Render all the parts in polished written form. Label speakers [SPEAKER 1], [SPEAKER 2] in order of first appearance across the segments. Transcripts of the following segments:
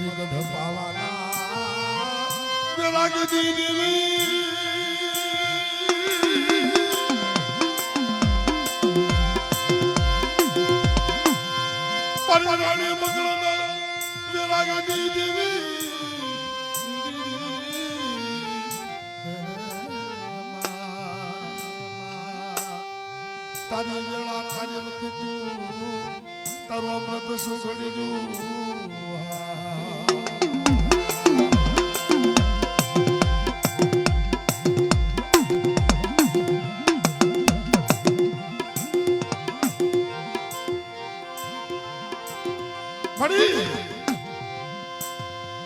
[SPEAKER 1] મારી ગઢ પાવાના વેરાગી દેવી પરિવારે મંગળના વેરાગી દેવી તારી વેળા તારી વખત તું તારો અમૃત સુગડી દઉં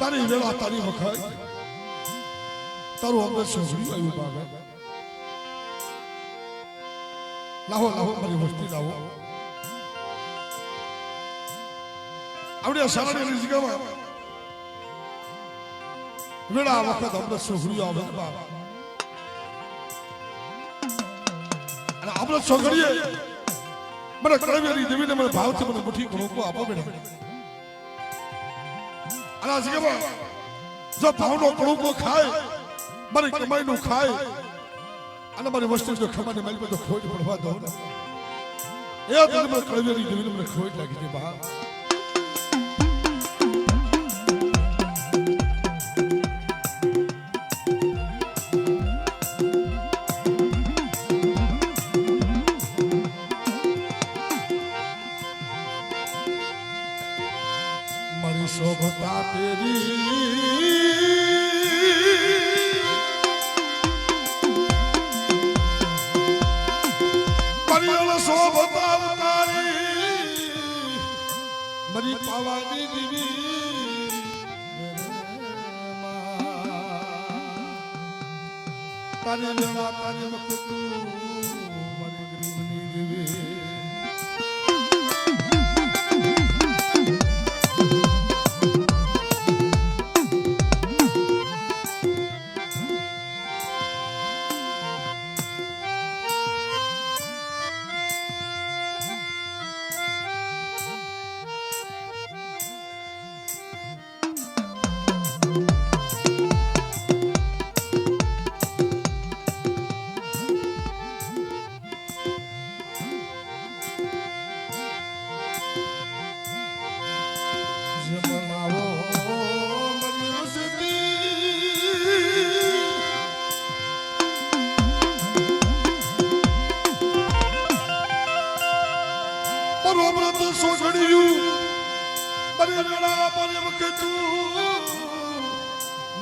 [SPEAKER 1] તારી વેળા તારી વખત તારું અમૃત સુગડી આવ્યું બાબા લાવો લાવો મારી વસ્તી લાવો આવડે સારાની જગ્યામાં વેળા વખત અમૃત સુગડી આવે બાબા અને અમૃત સુગડીએ મને કળવેરી દેવીને મને ભાવથી મને મુઠ્ઠી ઘણું આપો બેટા અને આ જગ્યામાં જો ભાવનો કણુકો ખાય મારી કમાઈનું ખાય અને મારી વસ્તુ જો ખમાને મારી બધો ખોટ પડવા દો ને એ દિલ મને કળવેરી દેવીને મને ખોટ લાગી છે બા મારી શોભતા તેરી શોભતા ઉતારી મારી પાવાની દેવી તારી વેળા તારી વખત મારી ગરીબની દેવી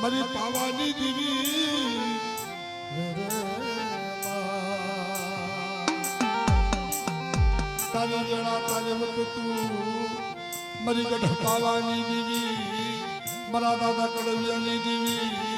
[SPEAKER 1] મારી પાવાની દેવી તારી વેળા તારી વખત મારી ગઢ પાવાની દેવી મારા દાદા કડવિયાની દેવી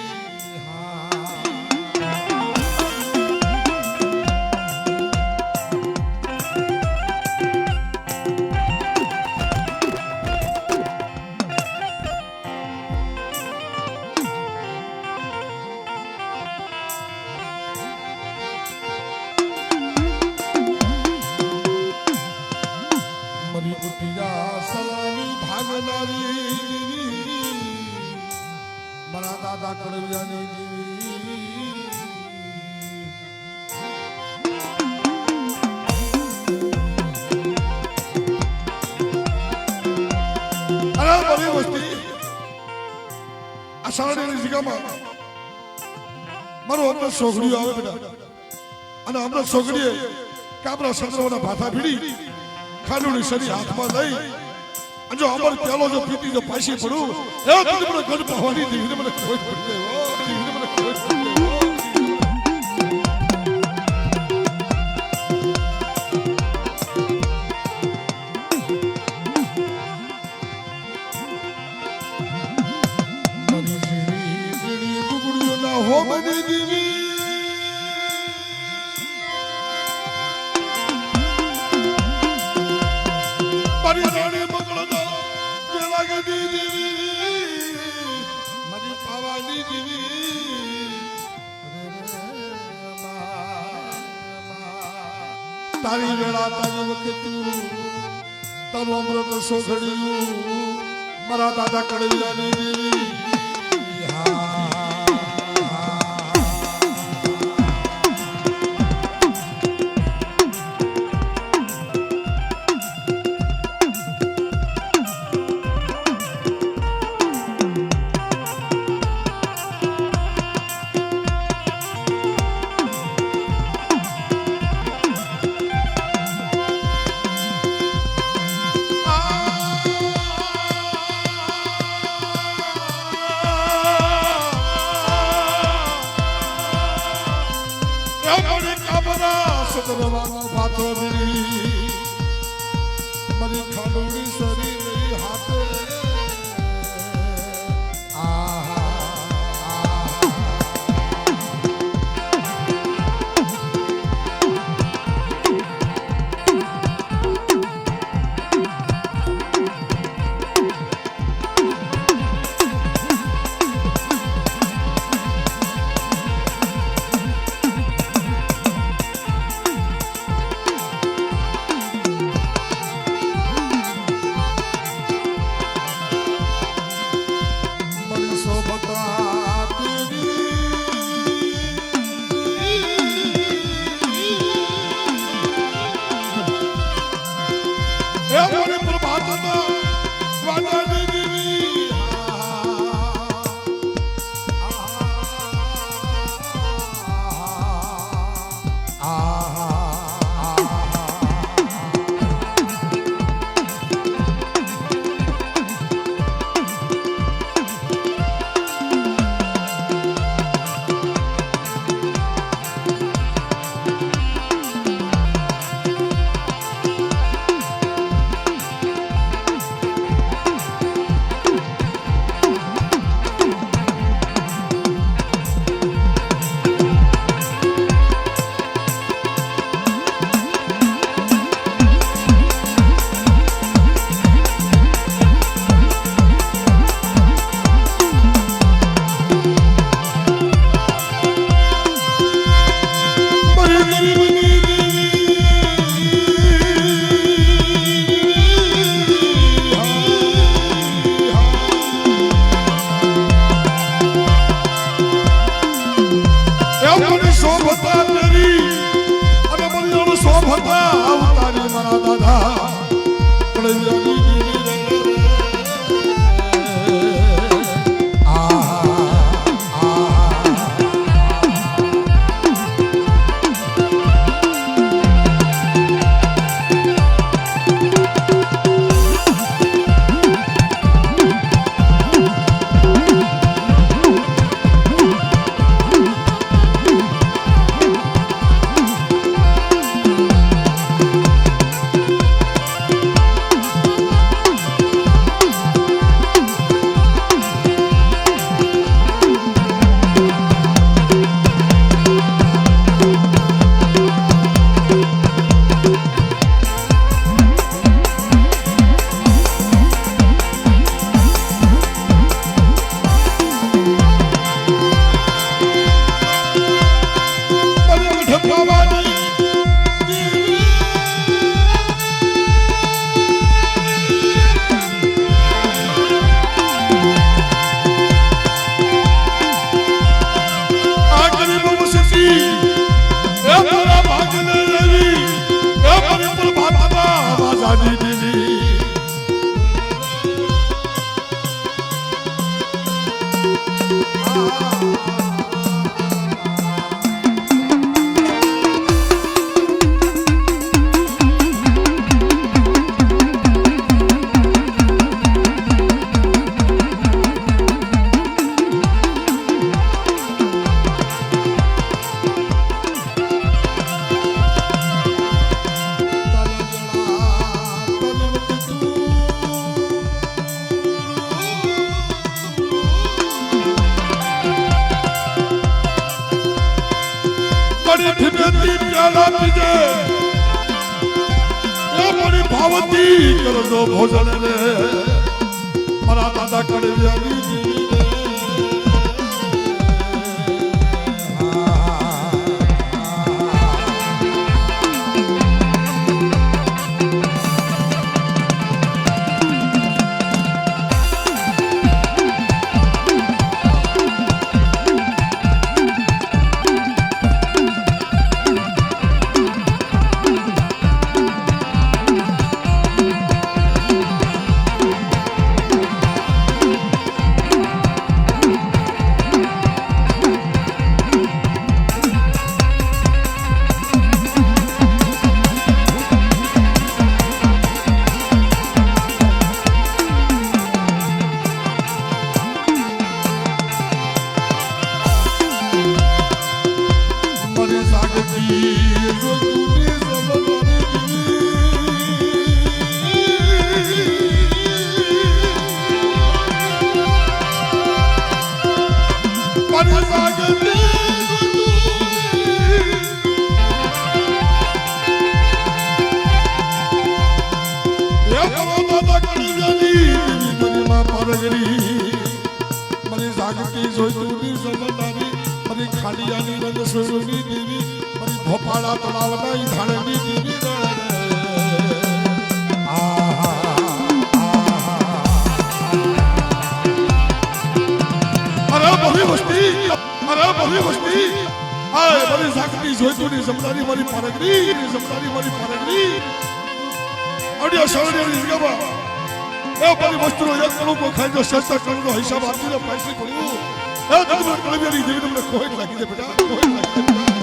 [SPEAKER 1] મારા દાદા કડવિયાની દેવી અરે બધી વસ્તી આ સારાની જગ્યામાં મારો અમૃત સોગડીઓ આવે બેટા અને અમૃત સોગડીએ કાબરા સંગ્રહના ભાથા ભીડી ખાંડુની સરી હાથમાં લઈ જો અમર પેલો જો પીતી જો પાછી પડું એ મને ગઢ પાવાની દેવીને મને ખોટ પડી ગઈ દેવીને મને ખોટ પડી ગઈ મરી શ્રી ગુગુડિયો ના હો બની દેવી પરિવારે મંગળના વેરાગી દેવી મારી પાવાની દેવી તારી વેળા તારી વખત તારું અમૃત સોગડ્યું મારા દાદા કડવિયાની દેવી મારી ખાડોડી સરી લઈ હાથે ભોજન રે મારા દાદા કડવિયાની જાગતી જોઈતુની જમનારી મારી ખાડિયાની રંગ સોરુની દેવી મારી ભોપાળા તળાવના ધાણની દેવી બધી વસ્તી આય મારી જાગતી જોઈતુની જમનારી મારી પારગરી અડિયા શાળાની જગ્યામાં એ બધી વસ્તુનો એક કણું ખાઈ જો સસ્તા કણુંનો હિસાબ આપીને પૈસા પડ્યું એ તમને કળવિયાની દેવી તમને કોઈ લાગી દે બેટા કોઈ લાગી દે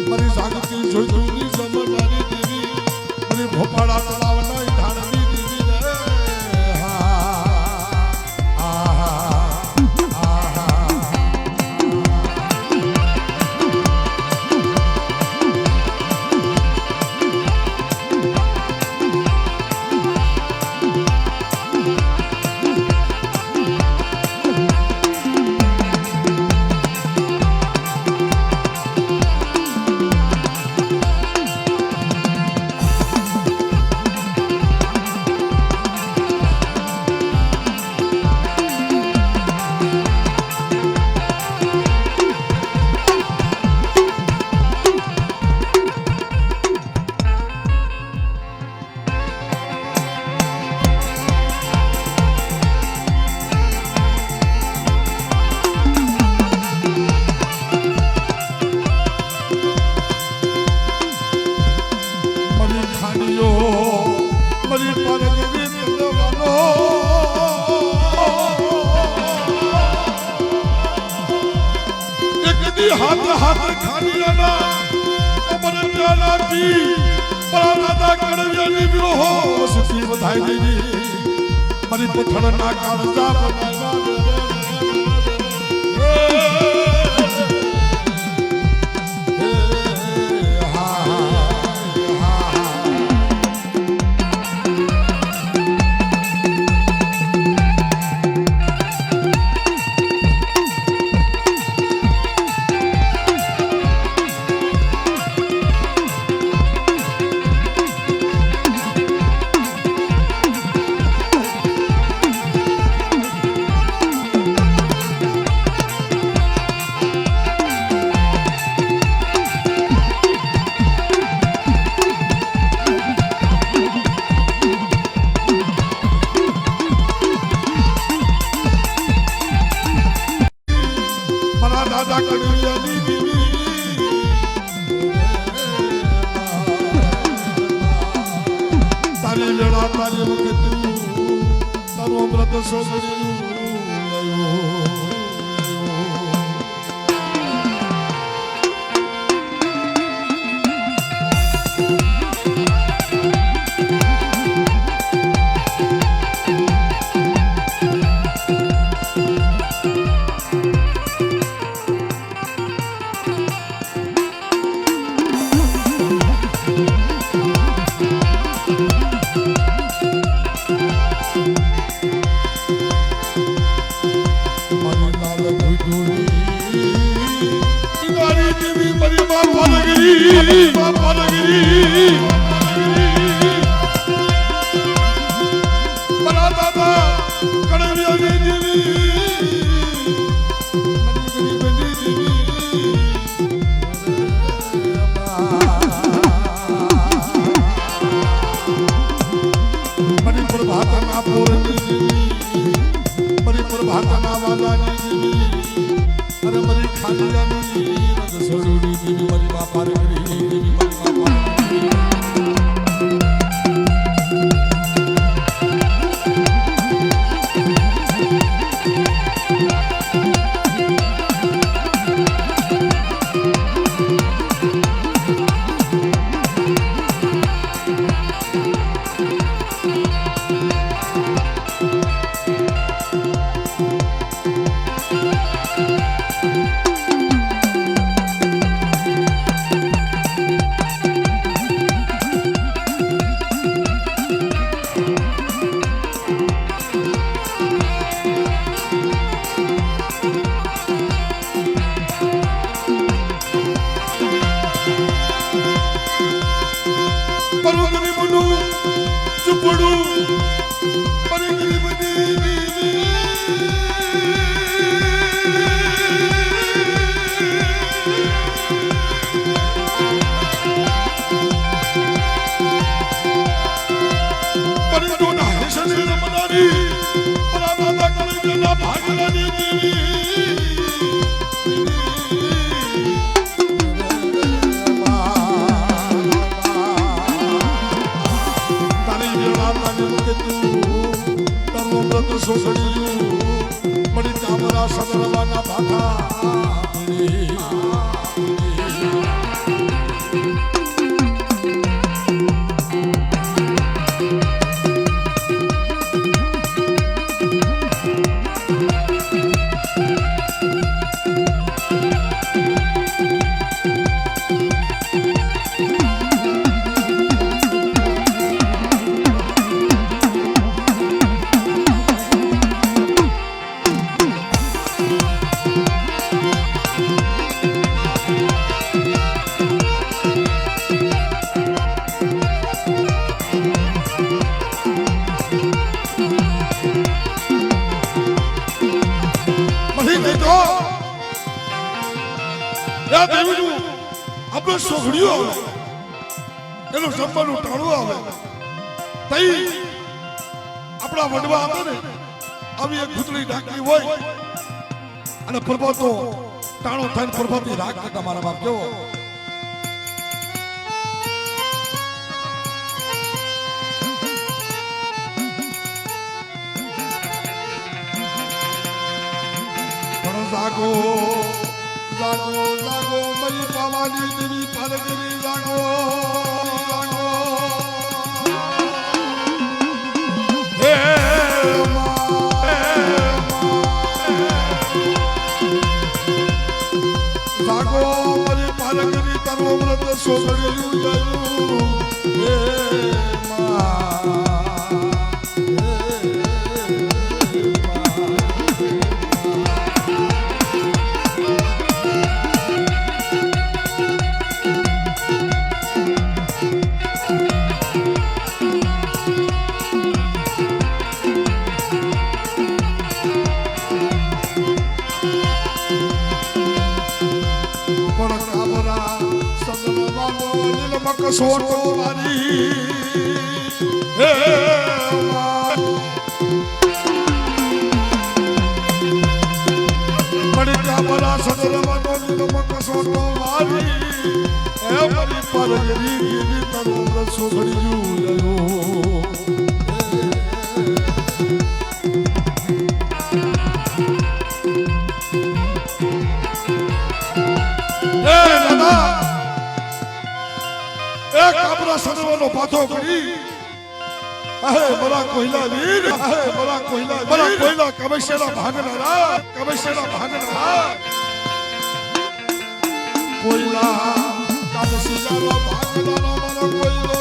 [SPEAKER 1] મારી જાગતી જોઈતુની જમનારી દેવી મારી ભોપાળા તળાવના ધાણની દેવી રે हाथ हाथ खानी लाना अमर प्याला की परादा कड़वियानी भी हो सुखी बधाई देवी मरी पत्थर ना कालजा बनावा બરા દાદા કણવિયાની દેવી મણિપુર ભાતાના પોરની મણિપુર ભાતાના વાલાની અરે મરી ખાલિયાની રસોડુની દેવી મરી બાપા રે દેવી મરી બાપા આપણે સોઘડીઓ આવે એનું જમવાનું ટાણું આવે તઈ આપણા વડવા હતા ને આવી એક ભૂતળી ઢાંકી હોય અને પ્રભાતો ટાણું થઈને પ્રભાતી રાગ કરતા મારા બાપ કેવો જાગો જાગો જાગો મરી પાવાની દેવી પાલગરી જાગો જાગો હે જાગો મરી પાલગરી તારો વ્રત સોગડ્યું જાયું હે સોટો મારી હે મણિકા બરા સદરવાનો નિલમક સોટો મારી હે મરી પરગરી ગીરી તરો રસો ઘડીયું હે દાદા એક આપણા સર્વનો પાછો કરી અહે બરા કોઈલા વીર અહે બરા કોઈલા કમેશેના ભાગનારા કોઈલા કમેશેના ભાગનારા મારા કોઈલો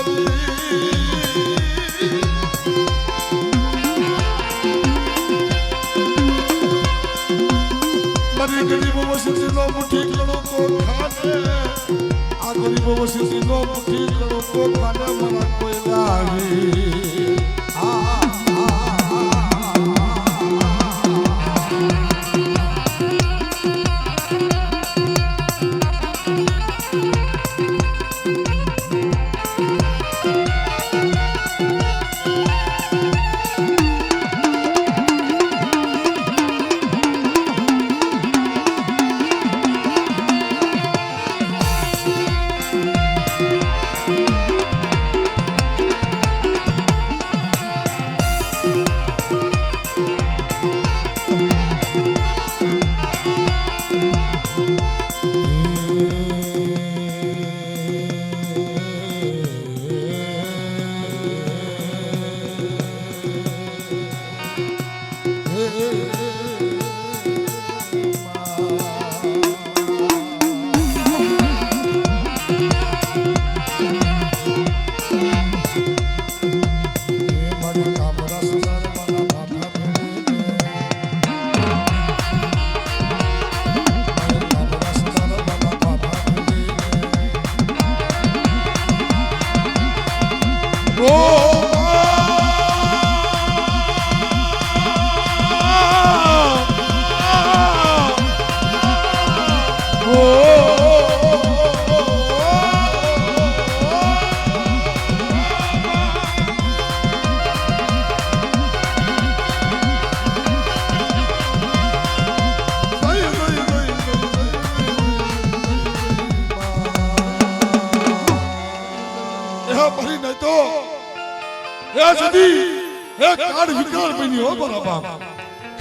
[SPEAKER 1] મરી ગરીબ વસતીનો મુઠી કણો તો ખાને આ ગરીબ વસીનો મુઠી કરો તો ખાને મારા કોઈ લાવી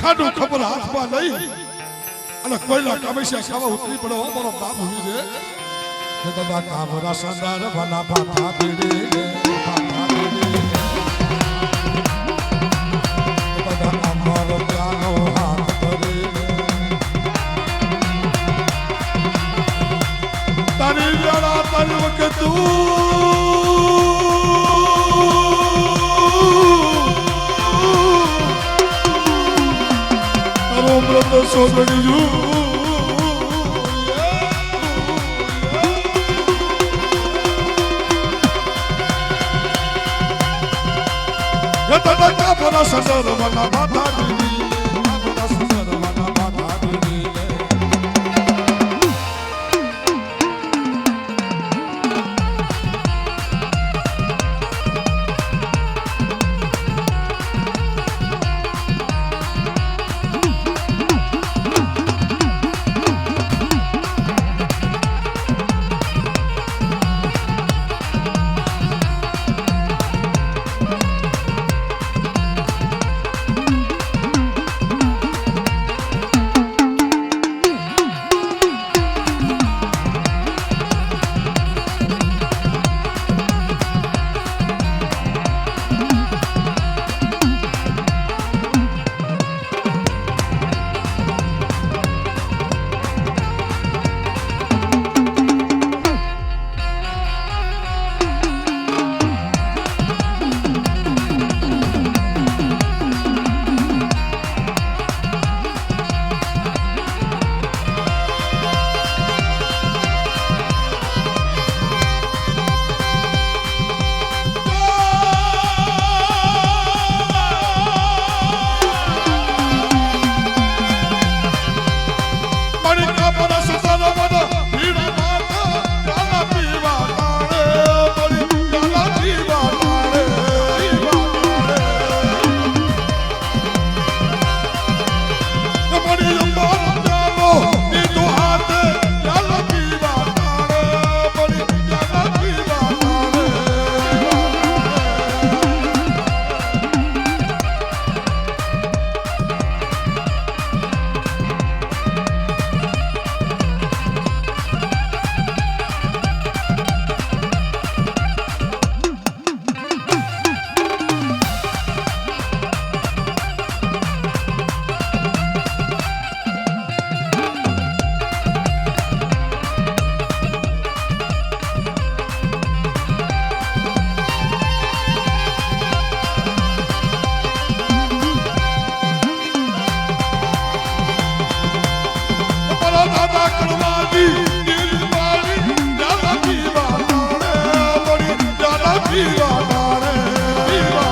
[SPEAKER 1] ખાડું ખબર હાથમાં લઈ અને કોઈના કામેશિયા ખાવા ઉતરી પડે મારો બાપ હુઈ રે કે દાદા કામરા સંદાર ભલા ભાથા પીડી દાદા અમારો પ્યારો હાથ ધરી તારી વેળા તારી વખત સોગડી જુ ગતા કાપરા સસર વના માથા દીદી કાપરા સસર વના માથા દીદી પીવા ટાણે પીવા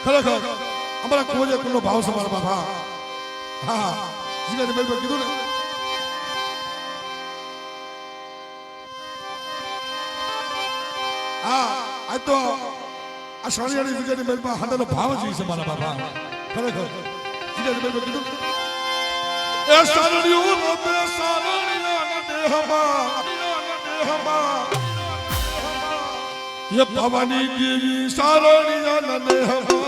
[SPEAKER 1] ખરેખર અમારા કોજે કુલનો ભાવ છે મારા બાપા. હા જીગાની બેન કીધું ને હા આજ તો આ સાણિયાની જીગાની બેનમાં હાથનો ભાવ જ છે મારા બાપા. ખરેખર જીગાની બેન કીધું એ સારણિયું રમે સારણિયાના દેહમાં ये भवानी देवी सारणिया नने हवा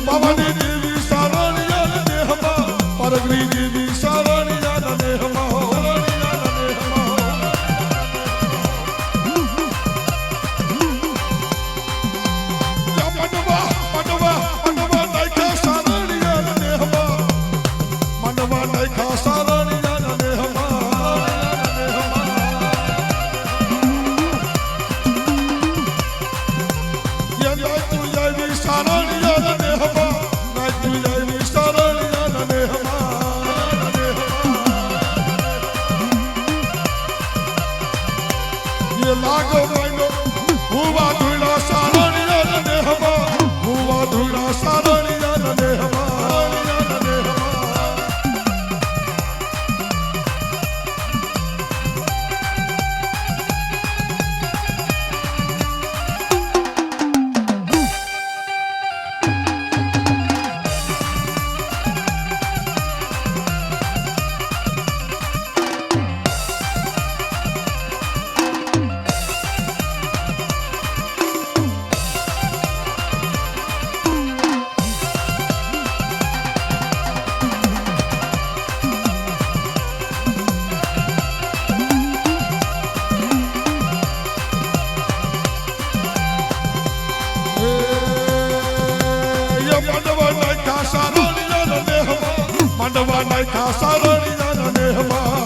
[SPEAKER 1] भवानी देवी सारणिया नने हवा परगनी देवी सारणिया नने हवा मनवा मनवा मनवा नायका सारणिया नने हवा मनवा नायका सारणिया नने हवा ये नाय तू ये सारणिया नने हवा नाय तू ये सारणिया नने માંડવા નાખ્યા સારણિયાના નેહમાં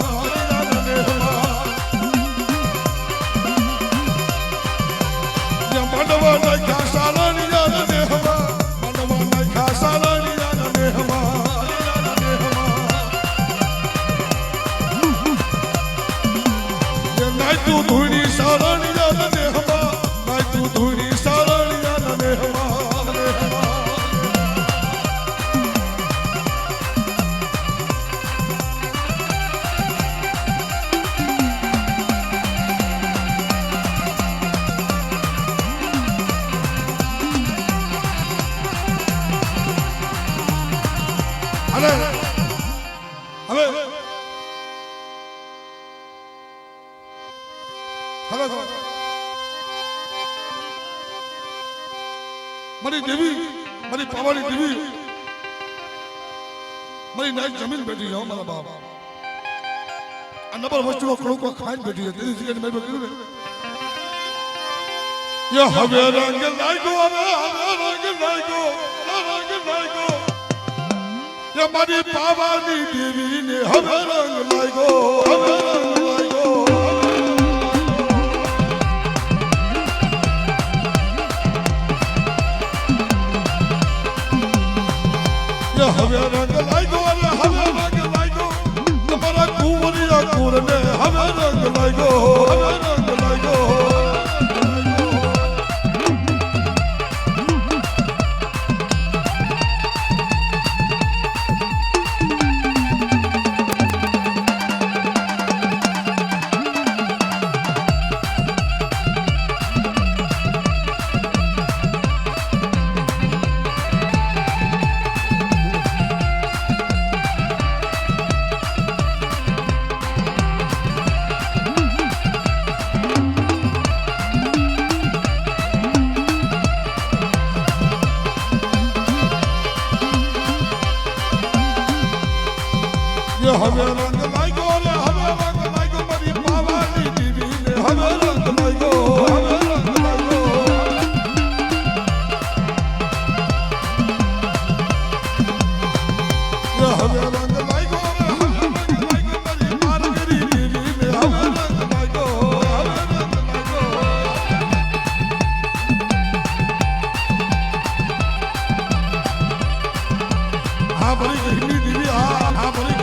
[SPEAKER 1] માંડવા નાખ્યા સારણિયાના નેહમાં માંડવા નાખ્યા સારણિયાના નેહમાં નાય તું ધૂણી સારણિયાના નેહમાં નાય તું ધૂણી સારણિયાના નેહમાં મારી દેવી મારી પાવાની દેવી મારી નાઈ જમીન બેઠી જાઓ મારા બાપ આ નબર વસ્તુઓ કડુકો ખાઈને બેઠી છે તેની જગ્યાએ મેં કીધું ને યા હવે રંગ લાગ્યો હવે રંગ લાગ્યો યા મારી પાવાની દેવી ને હવે રંગ લાગ્યો હવે રંગ લાગ્યો હવે રંગ લાગ્યો હવે રંગ લાગ્યો તમારા કુંવરિયા કુરને હવે રંગ લાગ્યો હવે રંગ લાગ્યો હવે રંગ લાગ્યો હવે રંગ લાગ્યો મારી પાવાની દેવી ને હવે રંગ લાગ્યો હવે રંગ લાગ્યો હવે રંગ લાગ્યો મારી પારગરી દેવી ને હવે રંગ લાગ્યો હવે રંગ લાગ્યો હા મારી ગઢની દેવી હા મારી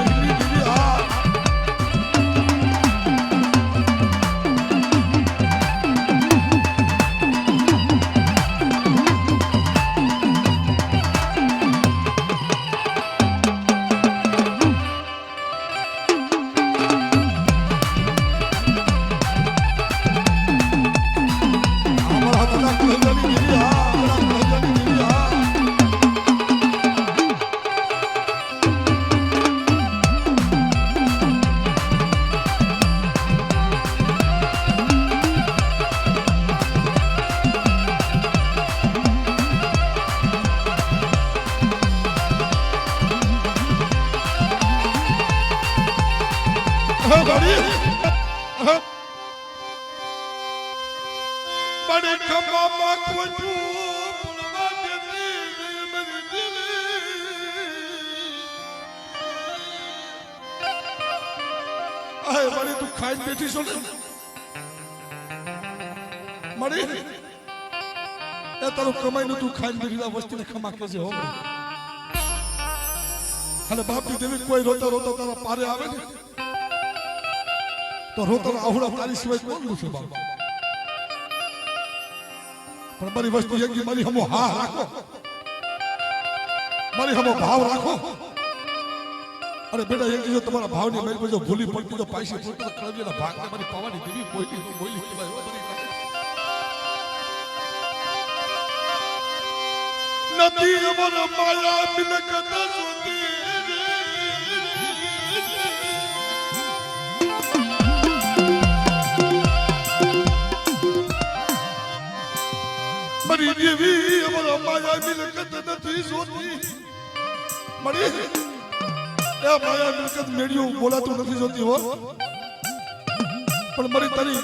[SPEAKER 1] बड़े खम्मा को पुलवा देती मेरी दिल आए बड़ी तू खाई बैठी सुन मरी ए तारो कमाई नु तू खाई बैठी ला वस्तु ने खमा कैसे हो हले बाप की देवी कोई रोता रोता तारा पारे आवे ने तो रोता आहुड़ा तारी सिवाय कोण पूछे बाप पर मारी वस्तु ये कि मारी हमो हा राखो मारी हमो भाव राखो अरे बेटा ये जो तुम्हारा भाव नहीं मेरे को जो भूली पड़ती तो पैसे पड़ती तो कल ना भाग में मारी पावानी देवी बोली नदी अमर माया मिलकत सोती मरी देवी अमर माया मिलकत नदी सोती मरी ए माया मिलकत मेडियो बोला तो नहीं जोती हो पर मरी तारी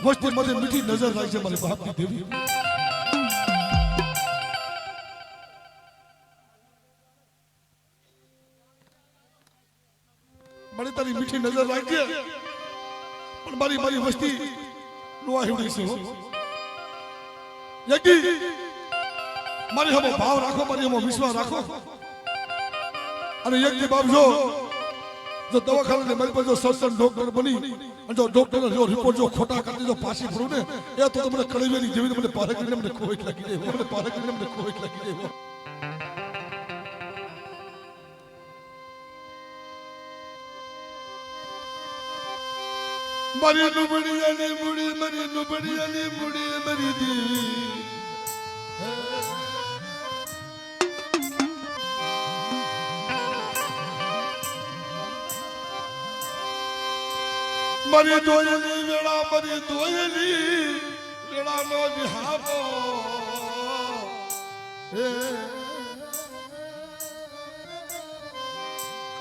[SPEAKER 1] वस्ती मजे मीठी नजर राखी मारी बाप की देवी મને તારી મીઠી નજર રાખજે પણ મારી વસ્તી નો આવડી છે હો યકી મારી હમો ભાવ રાખો મારી હમો વિશ્વાસ રાખો અને યકી બાપ જો દવાખાને મારી પાસે જો સર્જન ડોક્ટર બની અને જો ડોક્ટર જો રિપોર્ટ જો ખોટા કરી જો પાછી ફરું ને એ તો મને કળવેલી જેવી મને પારે કરીને મને ખોટ લાગી દે મને પારે કરીને મને ખોટ લાગી દે મારી નુબડિયાની મુડી મારી નુબડિયાની મુડી મારી દેવી મારી દોયલી વેળા મારી દોયલી વેળાનો વિહાબો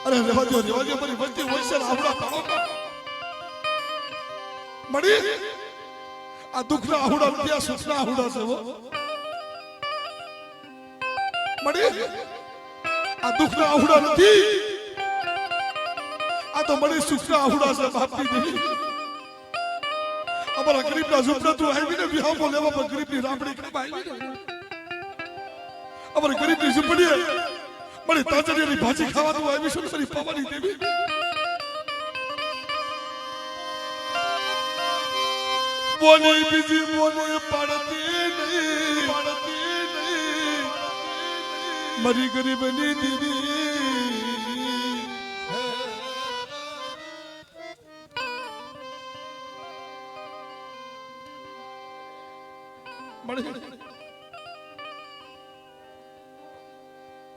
[SPEAKER 1] અરે રેવાજો મારી વસ્તી હોય છે આવડા પાડો મળી આ દુઃખના આહુડા નથી સુખના આહુડા છે મળી આ દુઃખના આહુડા નથી આ તો મળી સુખના આહુડા છે બાપની દેવી અમારા ગરીબના ઝૂંપડા તું આવીને વિહામો લેવા પર ગરીબની રામડી કેમ આવી ને અમારી ગરીબની ઝૂંપડીએ મળી તાજડીની ભાજી ખાવા તું આવી છું મારી પાવાની દેવી બોલી બીજી બોલી પડતી નહીં મારી ગરીબની દેવી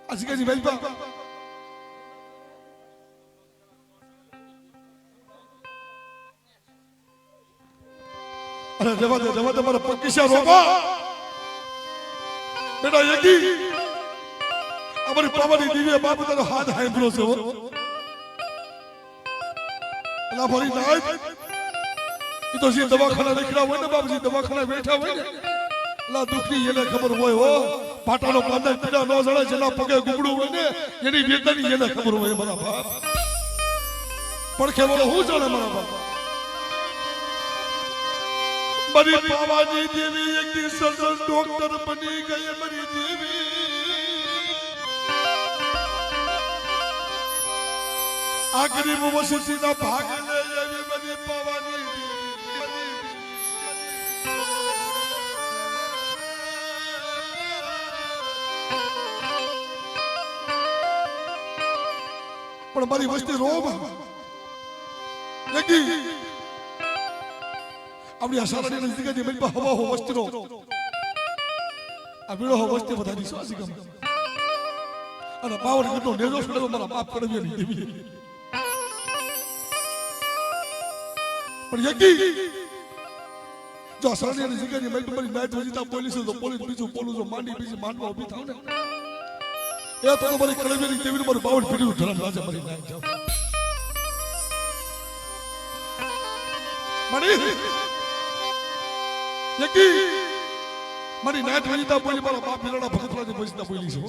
[SPEAKER 1] આજકાજી ભાઈ બા અરે જવા દે મારા પગીસા રોબા બેટા યકી અમારી પાવાની દીવી બાપ તારો હાથ હાંભળો છે એલા ભરી નાય એ તો જે દવાખાના નીકળ્યા હોય ને બાપજી દવાખાના બેઠા હોય ને એલા દુખની એને ખબર હોય હો પાટાનો કાંદા પીડા ન જડે જેના પગે ગુબડું હોય ને એની વેદનાની એને ખબર હોય મારા બાપ પડખે બોલો હું જાણે મારા બાપ મારી પાવાની દેવી એક દિવસ ડોક્ટર બની ગઈ મારી દેવી આ ગરીબ વસતીના ભાગ લે એવી મારી પાવાની પણ મારી વસ્તી રોબ લગી આપણી આશારાની નજદીકની મેં હવા હો વસ્તીનો આ વિળો હો વસ્તી બધાની સ્વાસી ગમ અને પાવર કેટલો નેજો છોડ્યો મારા બાપ કરવી નહીં દેવી પણ યકી જો આશારાની નજદીકની મેં મારી નાઈટ વજીતા પોલીસ તો પોલીસ બીજું પોલું જો માંડી બીજી માંડવા ઊભી થાવ ને એ તો મારી કરવી દેવી મારું બાવળ પીડ્યું ધરમ રાજા મારી નાઈ જાવ મણી યકી મારી નાટ વજીતા બોલી મારા બાપ ભીલાડા ભગતરાજે વજીતા બોલી છે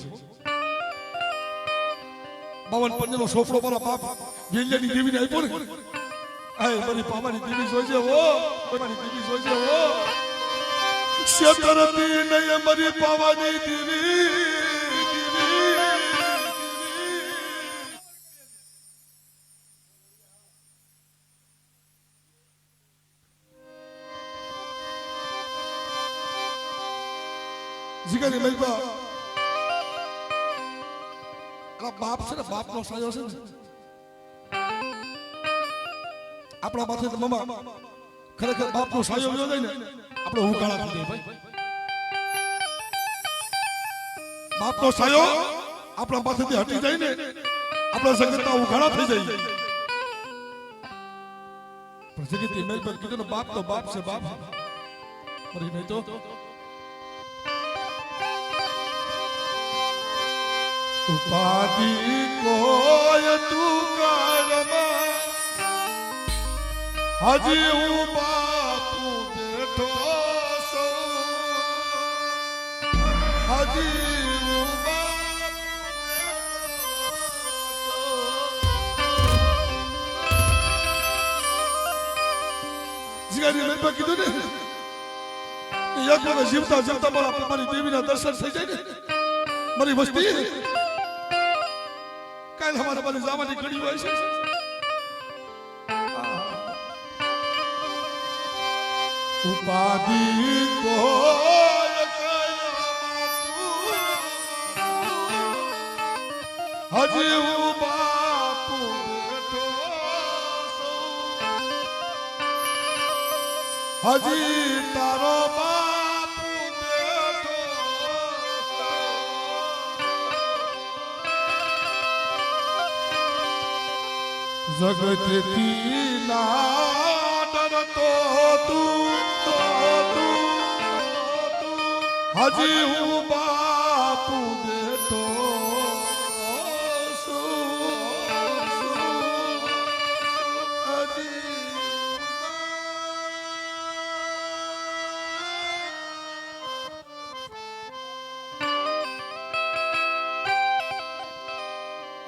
[SPEAKER 1] 52 પંજનો સોફળો મારા બાપ વેલ્યાની દેવીને આપ્યો ને આય મારી પાવાની દેવી જોજે હો મારી દેવી જોજે હો શેતરતી નય મારી પાવાની દેવી જીગાની મલબા આ બાપ છે ને બાપનો સાયો છે ને આપણા માથે તો મમા ખરેખર બાપનો સાયો વયો જાય ને આપણે ઉકાળા થઈ જાય ભાઈ બાપનો સાયો આપણા માથેથી હટી જાય ને આપણા સંગતના ઉકાળા થઈ જાય પણ જગતની મલબા કીધું ને બાપ તો બાપ છે બાપ મરી નહીં તો ઉપાધિ કોઈ તું કાળમાં હજી હું બાપુ બેઠો છું હજી હું બાપુ ગલબા કીધું ને એક વખત જીવતા જીવતા મારી દેવીના દર્શન થઈ જાય ને મારી વસ્તી કાલ અમારા પાસે જવાની ઘડી હોય છે ઉપાધિ કોઈ હજી હું બાપુ બેઠો હજી તારો બાપુ બેઠો જગતથી ના ડરતો તું હજી હું બાપુ બેઠો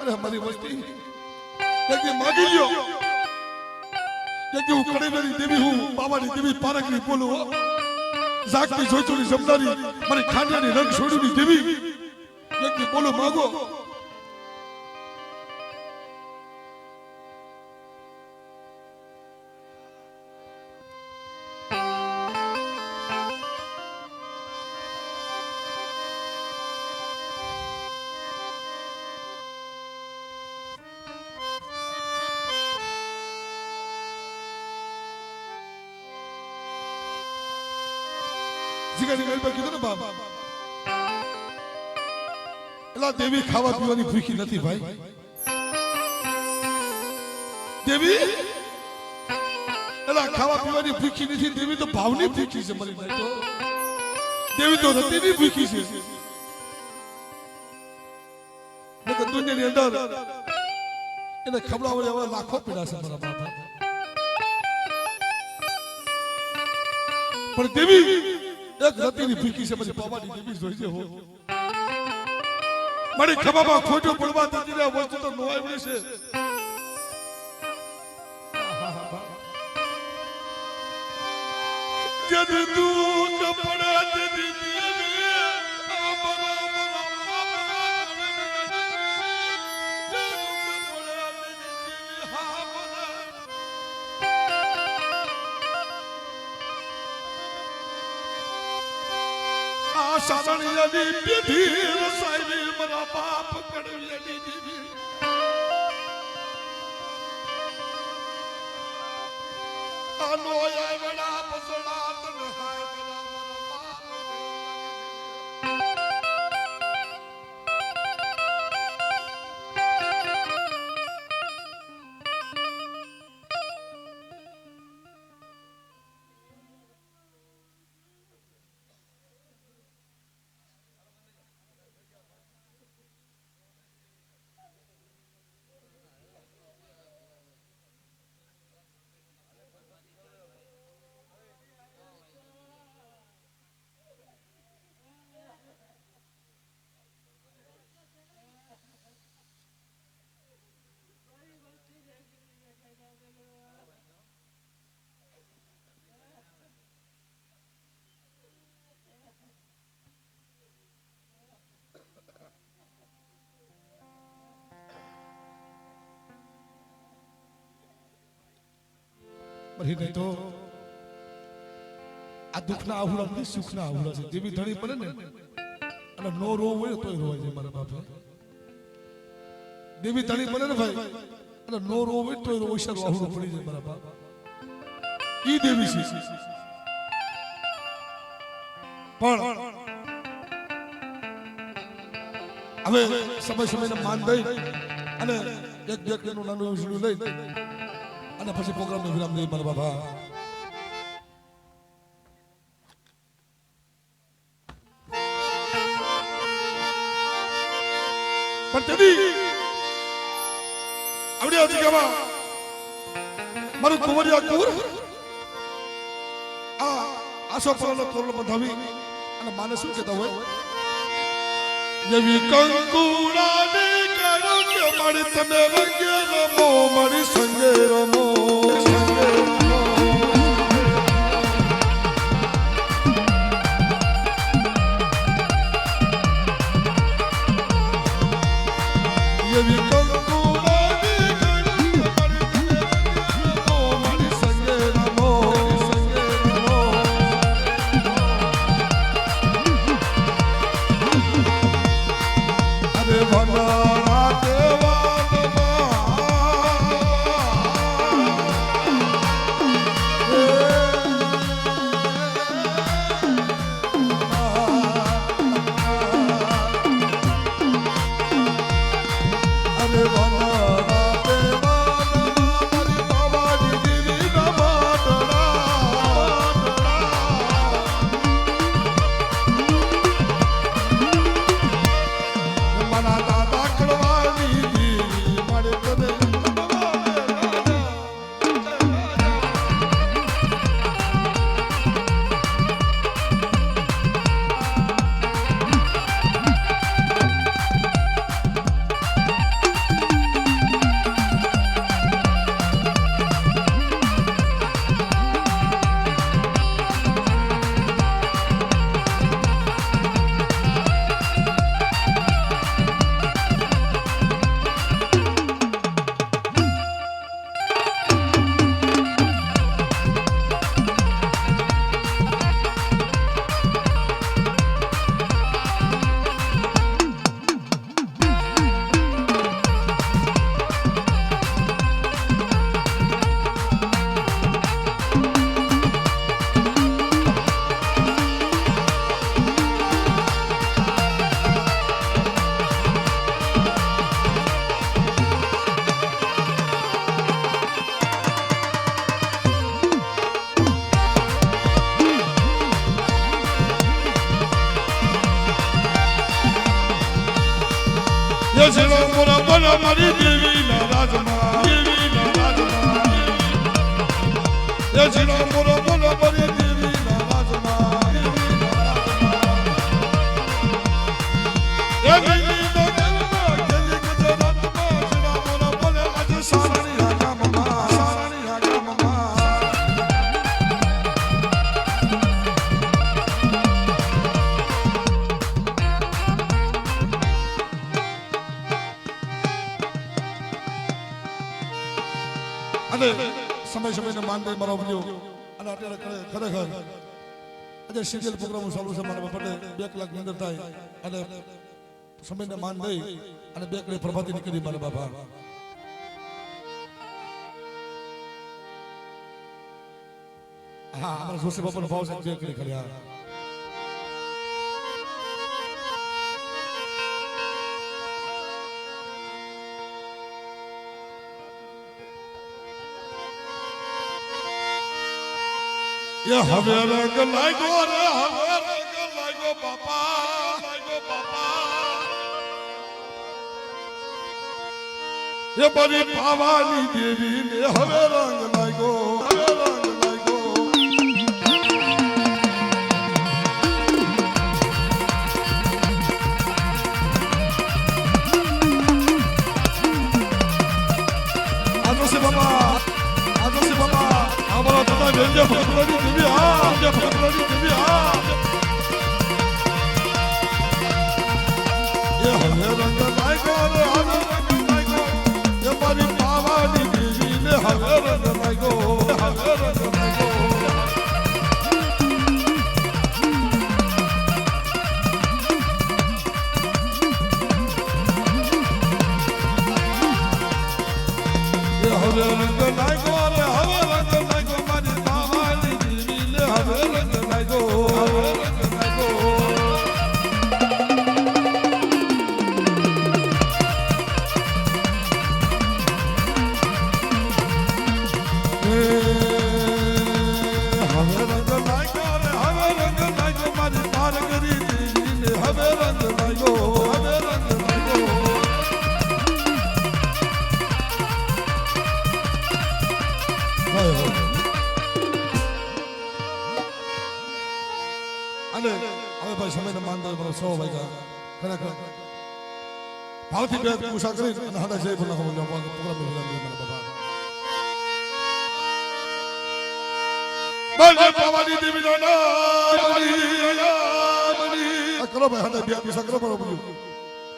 [SPEAKER 1] हमारी वस्ती यज्ञ मांगी लियो यज्ञ हूँ कड़े मेरी देवी हूँ बाबा नी देवी पारक नी बोलो जागती जोचोरी जमदारी मारी खानिया नी रंग छोड़ी नी देवी यज्ञ बोलो मांगो देवी खावा पीवानी भूखी नहीं भाई देवी खावा पीवानी भूखी नहीं देवी तो भावनी भूखी से मरी नहीं तो देवी तो रती नहीं भूखी से लेकिन दुनिया के अंदर इन्हें खबरा वाले वाला लाखों पीड़ा से मरा बाबा पर देवी एक रती नहीं भूखी से मरी बाबा नी देवी जोई से हो मारी खबाबा खोटो पड़वा देती रे वस्तु तो नोआई बड़ी से जब तू न पड़ा तेरी देवी आमरा आशानी यदि पीठी रसाई मरा बाप कड़वी दीदी अनोया बड़ा पसड़ा तन हाय बड़ा मरा बाप नहीं तो आ दुखना आहुला नहीं सुखना आहुला से देवी धड़ी पड़े ने अने नो रोवे तो रोवे जे मारा बाप देवी धड़ी पड़े ने भाई अने नो रोवे तो रोवे से आहुलो पड़ी जे मारा बाप ई देवी सी पण હવે સમય સમયને માન દઈ અને એક વ્યક્તિનું નાનું વિષયું લઈ અને પછી પ્રોગ્રામનો વિરામ દઈ મારા બાબા પણ તેદી આવડી જગ્યામાં મારું કુંવરિયા કુંવર આ આસો પરનો તોરલો બંધાવી અને માને શું કહેતા હોય જેવી કંકુડાને કરો કે મારી તમે રંગે રમો મારી સંગે રમો એવી કંકુડાની મારી સંગે રમો અરે ભલા મારી દેવીના રાજમાં એ જીનો મોરો બોલો મારી દેવીના રાજમાં એ દેવીનો દેવમાં જલ્દી ગુજરાતમાં જીનો મોરો બોલે આજે સારાની રાગામમાં અને સમય માનદે મારો બન્યો અને અત્યારે ખરેખર આજે સિરિયલ પ્રોગ્રામ ચાલુ છે મારા બાપાને 2 કલાકની અંદર થાય અને સમયને માન દઈ અને 2 કલાક પ્રભાતી નીકળી મારા બાપા હા અમારા જોશી બાપાનો ભાવ છે 2 કલાક ખરી હા ये हवे रंग लागो रे हवे रंग लागो बापा ये बड़ी पावानी देवी ने हवे रंग लागो आजो से बाबा हमारा दादा भेजे फकरानी देवी हाँ ये हवे रंग लागो रे हवे रंग लागो ये बड़ी पावानी देवी ने हवे रंग लागो ये हवे रंग लागो रे हवे रंग लागो मारी पावानी देवी ने हवे रंग लागो અને હવે ભાઈ સમયને માનતો મને 100 વાગ્યા ખરેખર ભાવથી બે પૂછા કરી અને હાડા જય બોલા હું પ્રોગ્રામ વિરામ દે મારા બાબા બોલે પાવાની દેવી નો નામ કરો ભાઈ હાડા બે પૂછા કરો બરોબર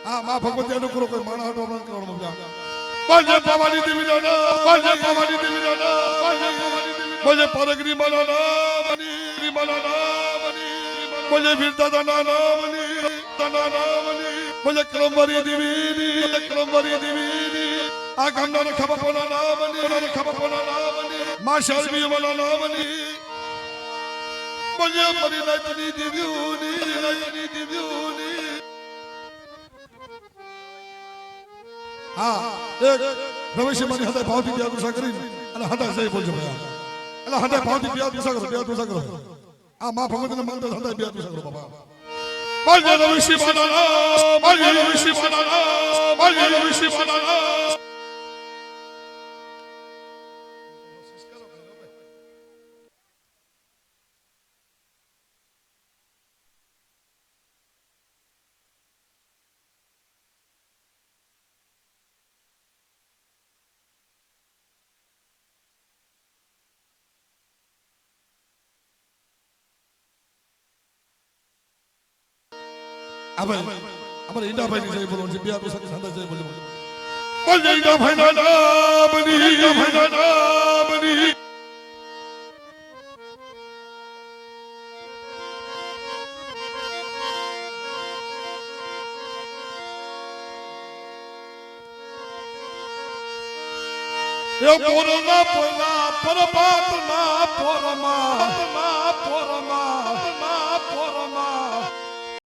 [SPEAKER 1] આ માં ભગવતી અનુકૂળ કોઈ માણા હાટો અમૃત કરવાનું મજા બોલે ભવાની દેવી ના બોલે ભવાની દેવી ના બોલે પરગરી માના ના બની માના ના બની બોલે વીરતા ના ના બની તના ના બની બોલે ક્રમવારી દેવી આ ગામના ખબર પોના ના બની ખબર પોના ના બની માં શરમી વાલા ના બની બોલે પરી રાજની દેવીઓની હા એક રમેશ મારી હદે ભાવથી બે દુસા કરી અને હદા જઈ બોલજો ભાઈ એટલે હદે ભાવથી બે દુસા કરો આ માં ભગવતીને માંગતા હદે બે દુસા કરો બાબા બોલે રમેશ માના બોલે રમેશ માના બોલે રમેશ માના અમારે ઈંડાભાઈ ની જય બોલો છે બે આપણી સાથે સાંધા જય બોલો બોલ ઈંડાભાઈ ના નામની ઈંડાભાઈ ના નામની એ પોરના પોલા પરમાત્મા પોરમા